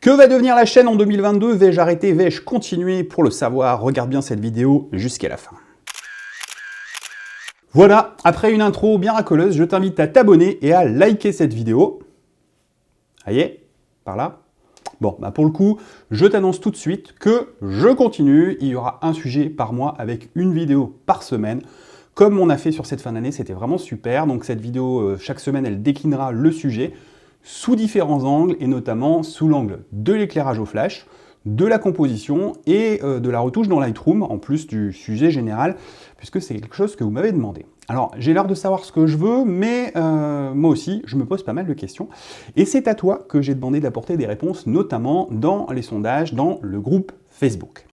Que va devenir la chaîne en 2022? Vais-je arrêter? Vais-je continuer? Pour le savoir, regarde bien cette vidéo jusqu'à la fin. Voilà, après une intro bien racoleuse, je t'invite à t'abonner et à liker cette vidéo. Ça y est, par là. Bon, pour le coup, je t'annonce tout de suite que je continue. Il y aura un sujet par mois avec une vidéo par semaine. Comme on a fait sur cette fin d'année, c'était vraiment super. Donc cette vidéo, chaque semaine, elle déclinera le sujet sous différents angles, et notamment sous l'angle de l'éclairage au flash, de la composition et de la retouche dans Lightroom, en plus du sujet général, puisque c'est quelque chose que vous m'avez demandé. Alors, j'ai l'air de savoir ce que je veux, mais moi aussi, je me pose pas mal de questions. Et c'est à toi que j'ai demandé d'apporter des réponses, notamment dans les sondages, dans le groupe Facebook.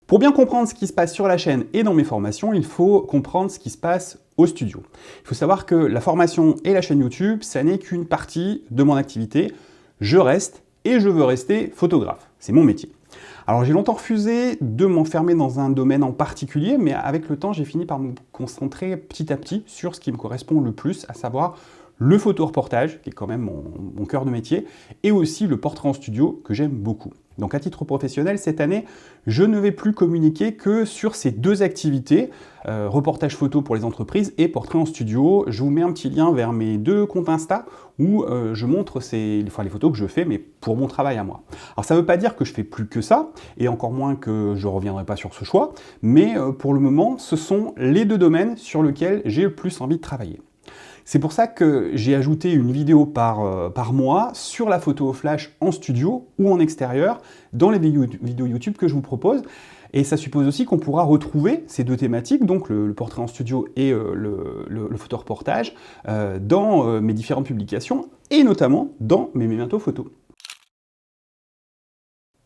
Pour bien comprendre ce qui se passe sur la chaîne et dans mes formations, il faut comprendre ce qui se passe au studio. Il faut savoir que la formation et la chaîne YouTube, ça n'est qu'une partie de mon activité. Je reste et je veux rester photographe. C'est mon métier. Alors j'ai longtemps refusé de m'enfermer dans un domaine en particulier, mais avec le temps, j'ai fini par me concentrer petit à petit sur ce qui me correspond le plus, à savoir le photoreportage, qui est quand même mon cœur de métier, et aussi le portrait en studio, que j'aime beaucoup. Donc à titre professionnel, cette année, je ne vais plus communiquer que sur ces deux activités, reportage photo pour les entreprises et portrait en studio. Je vous mets un petit lien vers mes deux comptes Insta où je montre les photos que je fais, mais pour mon travail à moi. Alors ça ne veut pas dire que je fais plus que ça, et encore moins que je ne reviendrai pas sur ce choix, mais pour le moment, ce sont les deux domaines sur lesquels j'ai le plus envie de travailler. C'est pour ça que j'ai ajouté une vidéo par mois sur la photo au flash en studio ou en extérieur dans les vidéos YouTube que je vous propose. Et ça suppose aussi qu'on pourra retrouver ces deux thématiques, donc le portrait en studio et le photoreportage, dans mes différentes publications et notamment dans mes mémentos photos.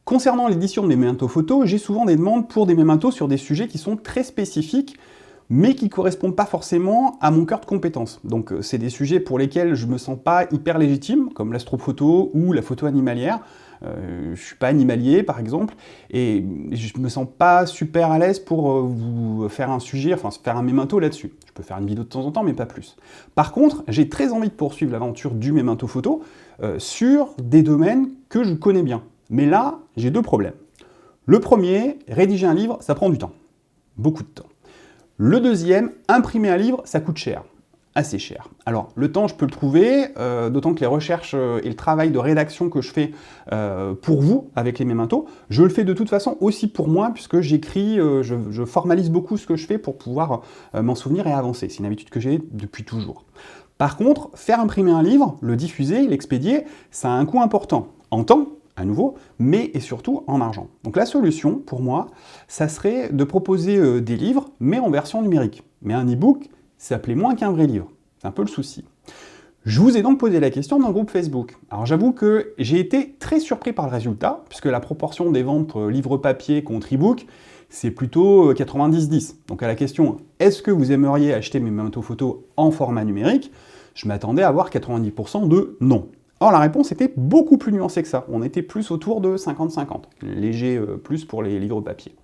Concernant l'édition de mes mémentos photos, j'ai souvent des demandes pour des mémentos sur des sujets qui sont très spécifiques, mais qui ne correspondent pas forcément à mon cœur de compétence. Donc c'est des sujets pour lesquels je ne me sens pas hyper légitime, comme l'astrophoto ou la photo animalière. Je ne suis pas animalier, par exemple, et je ne me sens pas super à l'aise pour vous faire un sujet, enfin faire un mémento là-dessus. Je peux faire une vidéo de temps en temps, mais pas plus. Par contre, j'ai très envie de poursuivre l'aventure du mémento photo sur des domaines que je connais bien. Mais là, j'ai deux problèmes. Le premier, rédiger un livre, ça prend du temps. Beaucoup de temps. Le deuxième, imprimer un livre, ça coûte cher. Assez cher. Alors, le temps, je peux le trouver, d'autant que les recherches et le travail de rédaction que je fais pour vous, avec les mémentos, je le fais de toute façon aussi pour moi, puisque j'écris, je formalise beaucoup ce que je fais pour pouvoir m'en souvenir et avancer. C'est une habitude que j'ai depuis toujours. Par contre, faire imprimer un livre, le diffuser, l'expédier, ça a un coût important. En temps, à nouveau, mais et surtout en argent. Donc la solution, pour moi, ça serait de proposer des livres, mais en version numérique. Mais un e-book, ça plaît moins qu'un vrai livre. C'est un peu le souci. Je vous ai donc posé la question dans le groupe Facebook. Alors j'avoue que j'ai été très surpris par le résultat, puisque la proportion des ventes livres papier contre e-book, c'est plutôt 90-10. Donc à la question « Est-ce que vous aimeriez acheter mes mémentos photos en format numérique ?» je m'attendais à avoir 90% de « non ». Or, la réponse était beaucoup plus nuancée que ça. On était plus autour de 50-50, léger plus pour les livres papier.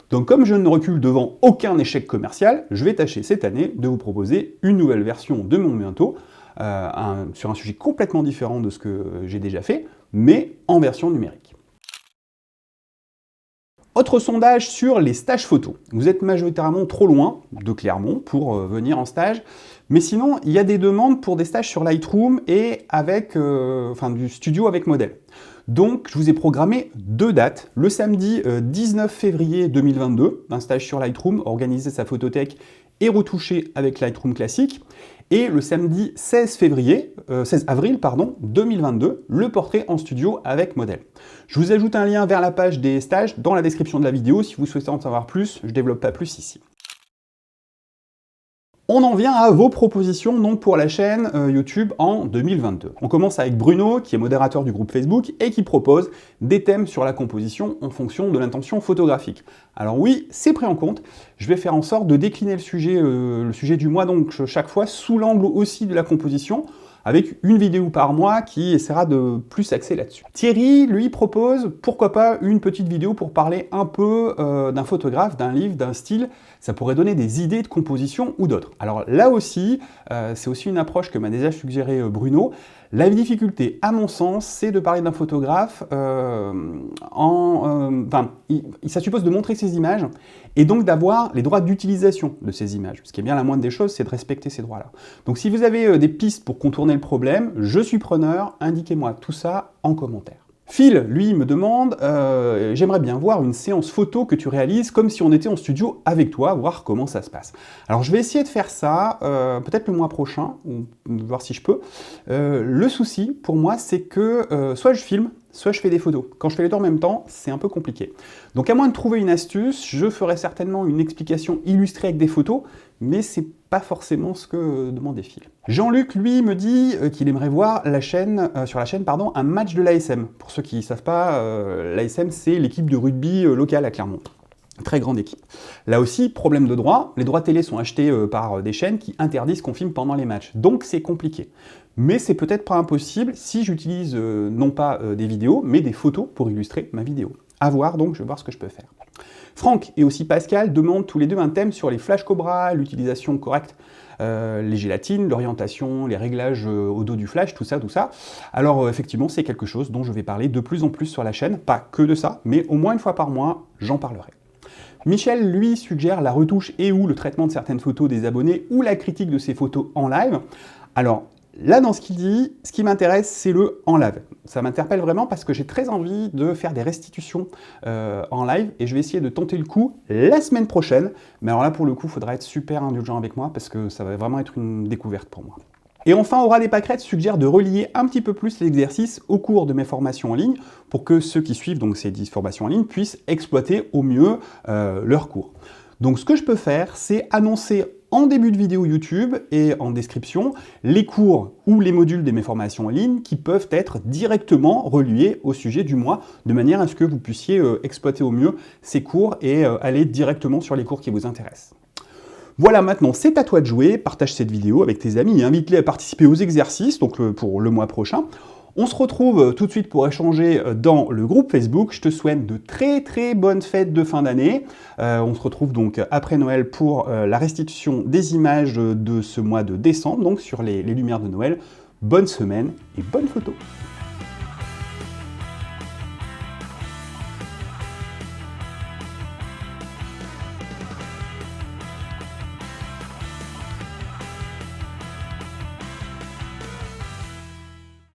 Donc, comme je ne recule devant aucun échec commercial, je vais tâcher cette année de vous proposer une nouvelle version de mon mémento, sur un sujet complètement différent de ce que j'ai déjà fait, mais en version numérique. Autre sondage sur les stages photos. Vous êtes majoritairement trop loin de Clermont pour venir en stage, mais sinon, il y a des demandes pour des stages sur Lightroom et avec, du studio avec modèle. Donc, je vous ai programmé deux dates. Le samedi 19 février 2022, un stage sur Lightroom, organiser sa photothèque et retoucher avec Lightroom classique. Et le samedi 16 avril 2022, le portrait en studio avec modèle. Je vous ajoute un lien vers la page des stages dans la description de la vidéo si vous souhaitez en savoir plus, je ne développe pas plus ici. On en vient à vos propositions donc pour la chaîne YouTube en 2022. On commence avec Bruno, qui est modérateur du groupe Facebook et qui propose des thèmes sur la composition en fonction de l'intention photographique. Alors oui, c'est pris en compte. Je vais faire en sorte de décliner le sujet du mois donc chaque fois sous l'angle aussi de la composition, avec une vidéo par mois qui essaiera de plus axer là-dessus. Thierry, lui, propose, pourquoi pas, une petite vidéo pour parler un peu d'un photographe, d'un livre, d'un style. Ça pourrait donner des idées de composition ou d'autres. Alors là aussi, c'est aussi une approche que m'a déjà suggéré Bruno. La difficulté, à mon sens, c'est de parler d'un photographe ça suppose de montrer ses images et donc d'avoir les droits d'utilisation de ces images. Ce qui est bien la moindre des choses, c'est de respecter ces droits-là. Donc si vous avez des pistes pour contourner le problème, je suis preneur, indiquez-moi tout ça en commentaire. Phil, lui, me demande j'aimerais bien voir une séance photo que tu réalises comme si on était en studio avec toi, voir comment ça se passe. Alors je vais essayer de faire ça, peut-être le mois prochain, ou voir si je peux. Le souci, pour moi, c'est que soit je filme, soit je fais des photos. Quand je fais les deux en même temps, c'est un peu compliqué. Donc à moins de trouver une astuce, je ferai certainement une explication illustrée avec des photos, mais c'est pas forcément ce que demandait Phil. Jean-Luc, lui, me dit qu'il aimerait voir sur la chaîne un match de l'ASM. Pour ceux qui ne savent pas, l'ASM, c'est l'équipe de rugby locale à Clermont. Très grande équipe. Là aussi, problème de droit, les droits télé sont achetés par des chaînes qui interdisent qu'on filme pendant les matchs. Donc c'est compliqué. Mais c'est peut-être pas impossible si j'utilise non pas des vidéos, mais des photos pour illustrer ma vidéo. À voir donc, je vais voir ce que je peux faire. Franck et aussi Pascal demandent tous les deux un thème sur les flash cobra, l'utilisation correcte, les gélatines, l'orientation, les réglages au dos du flash, tout ça. Alors effectivement, c'est quelque chose dont je vais parler de plus en plus sur la chaîne, pas que de ça, mais au moins une fois par mois, j'en parlerai. Michel, lui, suggère la retouche et ou le traitement de certaines photos des abonnés ou la critique de ces photos en live. Alors, là, dans ce qu'il dit, ce qui m'intéresse, c'est le en live. Ça m'interpelle vraiment parce que j'ai très envie de faire des restitutions en live et je vais essayer de tenter le coup la semaine prochaine. Mais alors là, pour le coup, il faudra être super indulgent avec moi parce que ça va vraiment être une découverte pour moi. Et enfin, Aura des Pâquerettes suggère de relier un petit peu plus l'exercice au cours de mes formations en ligne pour que ceux qui suivent donc ces 10 formations en ligne puissent exploiter au mieux leurs cours. Donc ce que je peux faire, c'est annoncer en début de vidéo YouTube et en description les cours ou les modules de mes formations en ligne qui peuvent être directement reliés au sujet du mois, de manière à ce que vous puissiez exploiter au mieux ces cours et aller directement sur les cours qui vous intéressent. Voilà, maintenant c'est à toi de jouer, partage cette vidéo avec tes amis et invite-les à participer aux exercices donc pour le mois prochain. On se retrouve tout de suite pour échanger dans le groupe Facebook. Je te souhaite de très bonnes fêtes de fin d'année. On se retrouve donc après Noël pour la restitution des images de ce mois de décembre, donc sur les lumières de Noël. Bonne semaine et bonnes photos.